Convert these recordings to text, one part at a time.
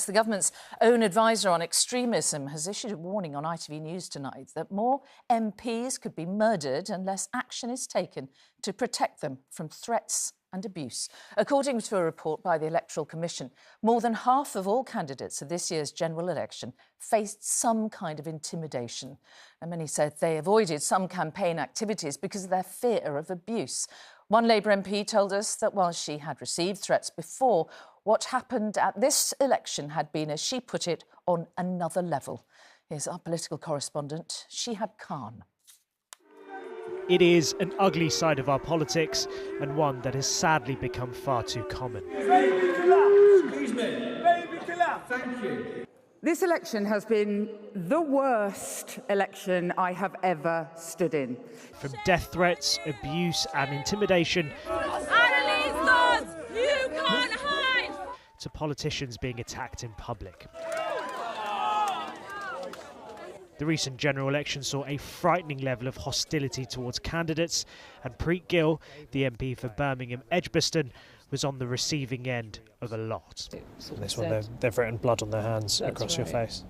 The government's own advisor on extremism has issued a warning on ITV News tonight that more MPs could be murdered unless action is taken to protect them from threats and abuse. According to a report by the Electoral Commission, more than half of all candidates at this year's general election faced some kind of intimidation. And many said they avoided some campaign activities because of their fear of abuse. One Labour MP told us that while she had received threats before, what happened at this election had been, as she put it, on another level. Here's our political correspondent, Shihab Khan. It is an ugly side of our politics and one that has sadly become far too common. Excuse me. Baby killer. Thank you. This election has been the worst election I have ever stood in. From death threats, abuse and intimidation to politicians being attacked in public. The recent general election saw a frightening level of hostility towards candidates, and Preet Gill, the MP for Birmingham Edgbaston, was on the receiving end of a lot. This one, they've written blood on their hands across your face.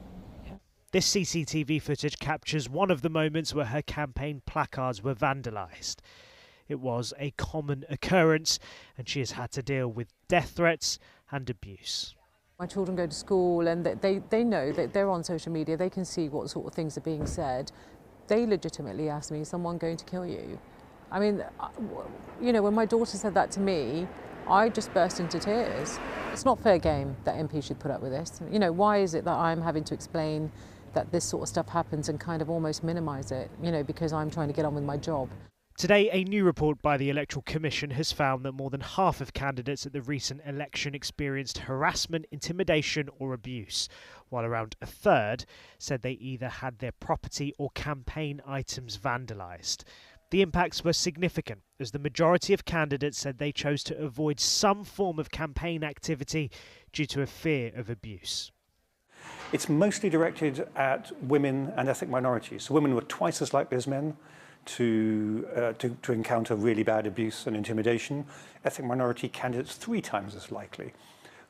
Yeah. This CCTV footage captures one of the moments where her campaign placards were vandalised. It was a common occurrence, and she has had to deal with death threats and abuse. My children go to school and they know that they're on social media, they can see what sort of things are being said. They legitimately ask me, is someone going to kill you? I mean, you know, when my daughter said that to me, I just burst into tears. It's not fair game that MPs should put up with this. You know, why is it that I'm having to explain that this sort of stuff happens and kind of almost minimise it, you know, because I'm trying to get on with my job? Today, a new report by the Electoral Commission has found that more than half of candidates at the recent election experienced harassment, intimidation or abuse, while around a third said they either had their property or campaign items vandalised. The impacts were significant, as the majority of candidates said they chose to avoid some form of campaign activity due to a fear of abuse. It's mostly directed at women and ethnic minorities. So women were twice as likely as men to encounter really bad abuse and intimidation. Ethnic minority candidates 3 times as likely.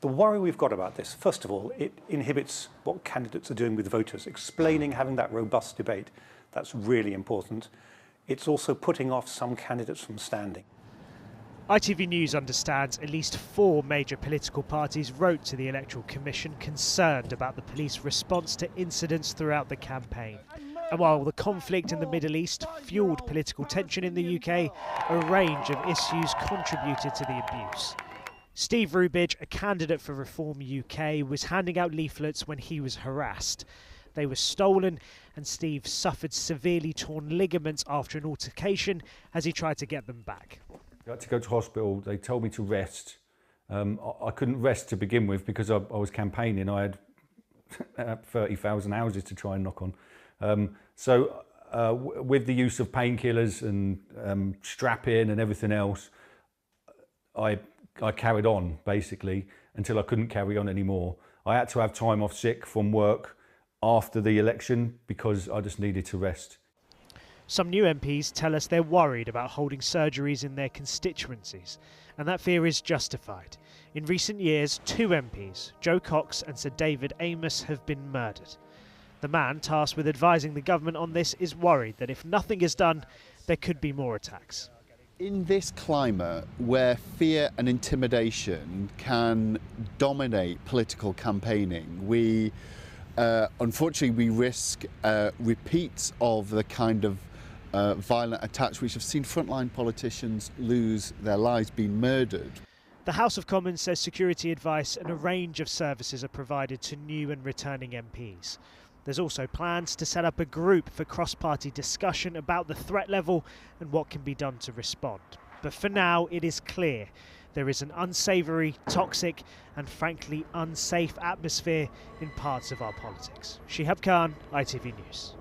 The worry we've got about this, first of all, it inhibits what candidates are doing with voters, explaining, having that robust debate. That's really important. It's also putting off some candidates from standing. ITV News understands at least 4 major political parties wrote to the Electoral Commission concerned about the police response to incidents throughout the campaign. And while the conflict in the Middle East fuelled political tension in the UK, a range of issues contributed to the abuse. Steve Rubidge, a candidate for Reform UK, was handing out leaflets when he was harassed. They were stolen, and Steve suffered severely torn ligaments after an altercation as he tried to get them back. I had to go to hospital. They told me to rest. I couldn't rest to begin with because I was campaigning. I had 30,000 houses to try and knock on. So with the use of painkillers and strapping and everything else, I carried on basically until I couldn't carry on anymore. I had to have time off sick from work after the election because I just needed to rest. Some new MPs tell us they're worried about holding surgeries in their constituencies, and that fear is justified. In recent years, 2 MPs, Joe Cox and Sir David Amos, have been murdered. The man tasked with advising the government on this is worried that if nothing is done, there could be more attacks. In this climate where fear and intimidation can dominate political campaigning, unfortunately we risk repeats of the kind of violent attacks which have seen frontline politicians lose their lives, being murdered. The House of Commons says security advice and a range of services are provided to new and returning MPs. There's also plans to set up a group for cross-party discussion about the threat level and what can be done to respond. But for now, it is clear there is an unsavoury, toxic and frankly unsafe atmosphere in parts of our politics. Shihab Khan, ITV News.